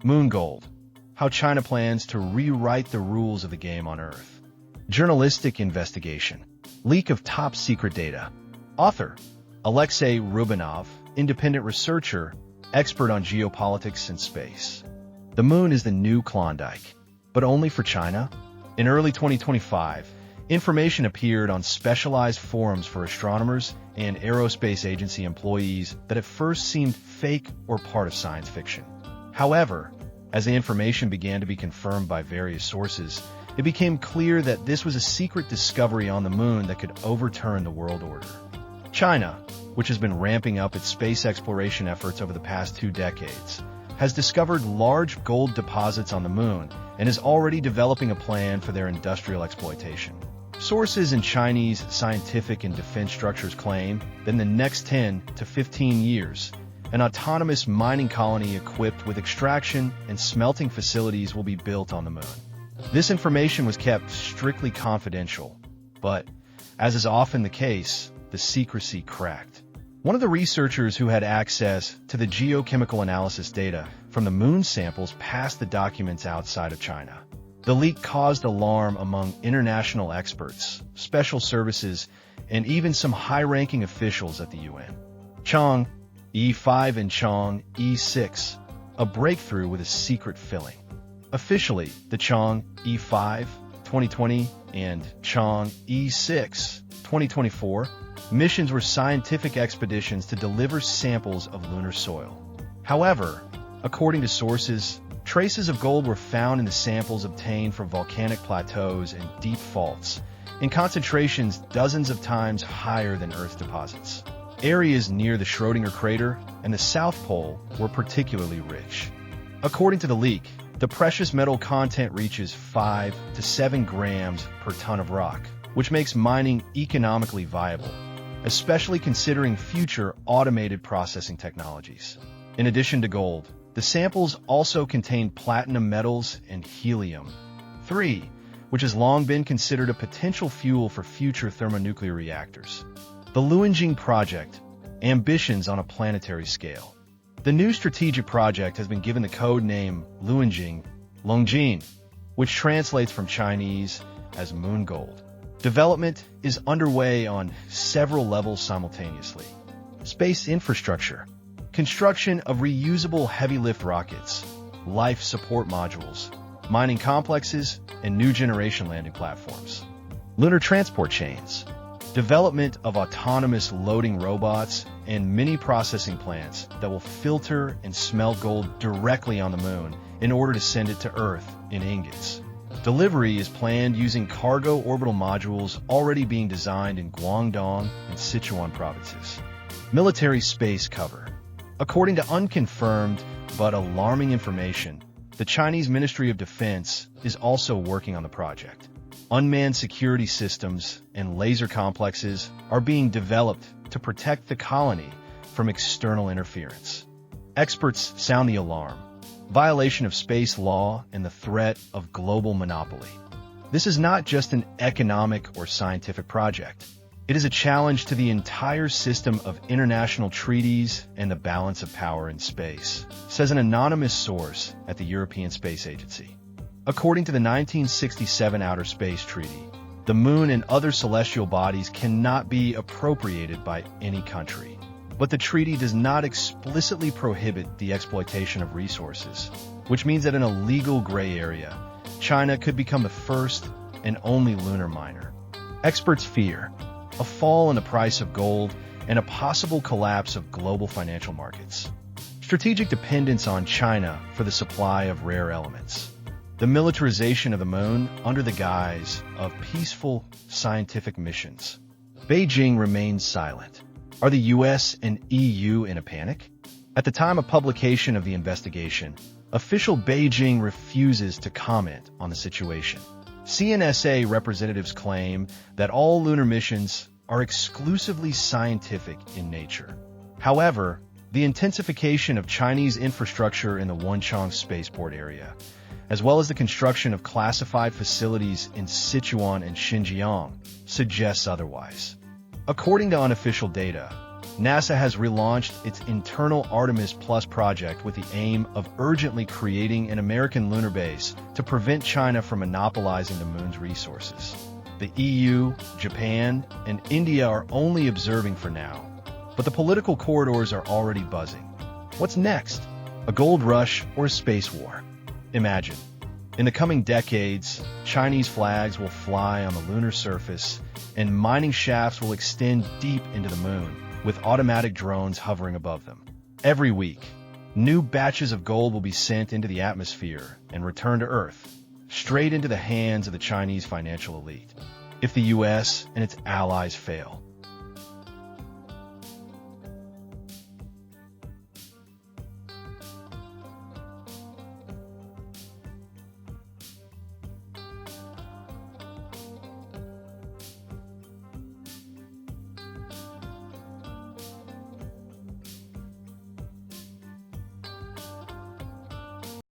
Moon Gold: How China Plans to Rewrite the Rules of the Game on Earth. Journalistic Investigation: Leak of Top Secret Data. Author: Alexei Rubinov, independent researcher, expert on geopolitics and space. The moon is the new Klondike, but only for China? In early 2025, information appeared on specialized forums for astronomers and aerospace agency employees that at first seemed fake or part of science fiction. However, as the information began to be confirmed by various sources, it became clear that this was a secret discovery on the moon that could overturn the world order. China, which has been ramping up its space exploration efforts over the past 2 decades, has discovered large gold deposits on the moon and is already developing a plan for their industrial exploitation. Sources in Chinese scientific and defense structures claim that in the next 10 to 15 years, an autonomous mining colony equipped with extraction and smelting facilities will be built on the moon. This information was kept strictly confidential, but, as is often the case, the secrecy cracked. One of the researchers who had access to the geochemical analysis data from the moon samples passed the documents outside of China. The leak caused alarm among international experts, special services, and even some high-ranking officials at the UN. Chang E5 and Chang E6, a breakthrough with a secret filling. Officially, the Chang E5 2020 and Chang E6 2024 missions were scientific expeditions to deliver samples of lunar soil. However, according to sources, traces of gold were found in the samples obtained from volcanic plateaus and deep faults, in concentrations dozens of times higher than Earth's deposits. Areas near the Schrödinger crater and the South Pole were particularly rich. According to the leak, the precious metal content reaches 5 to 7 grams per ton of rock, which makes mining economically viable, especially considering future automated processing technologies. In addition to gold, the samples also contain platinum metals and helium-3, which has long been considered a potential fuel for future thermonuclear reactors. The Luanjing Project: Ambitions on a Planetary Scale. The new strategic project has been given the code name Longjing, which translates from Chinese as Moon Gold. Development is underway on several levels simultaneously. Space infrastructure: construction of reusable heavy-lift rockets, life support modules, mining complexes, and new generation landing platforms. Lunar transport chains: development of autonomous loading robots and mini processing plants that will filter and smelt gold directly on the moon in order to send it to Earth in ingots. Delivery is planned using cargo orbital modules already being designed in Guangdong and Sichuan provinces. Military space cover. According to unconfirmed but alarming information, the Chinese Ministry of Defense is also working on the project. Unmanned security systems and laser complexes are being developed to protect the colony from external interference. Experts sound the alarm: violation of space law and the threat of global monopoly. This is not just an economic or scientific project. It is a challenge to the entire system of international treaties and the balance of power in space, says an anonymous source at the European Space Agency. According to the 1967 Outer Space Treaty, the moon and other celestial bodies cannot be appropriated by any country. But the treaty does not explicitly prohibit the exploitation of resources, which means that in a legal gray area, China could become the first and only lunar miner. Experts fear a fall in the price of gold and a possible collapse of global financial markets. Strategic dependence on China for the supply of rare elements. The militarization of the moon under the guise of peaceful scientific missions. Beijing remains silent. Are the US and EU in a panic? At the time of publication of the investigation, official Beijing refuses to comment on the situation. CNSA representatives claim that all lunar missions are exclusively scientific in nature. However, the intensification of Chinese infrastructure in the Wenchang spaceport area, as well as the construction of classified facilities in Sichuan and Xinjiang, suggests otherwise. According to unofficial data, NASA has relaunched its internal Artemis Plus project with the aim of urgently creating an American lunar base to prevent China from monopolizing the moon's resources. The EU, Japan, and India are only observing for now, but the political corridors are already buzzing. What's next? A gold rush or a space war? Imagine. In the coming decades, Chinese flags will fly on the lunar surface, and mining shafts will extend deep into the moon, with automatic drones hovering above them. Every week, new batches of gold will be sent into the atmosphere and returned to Earth, straight into the hands of the Chinese financial elite. If the US and its allies fail,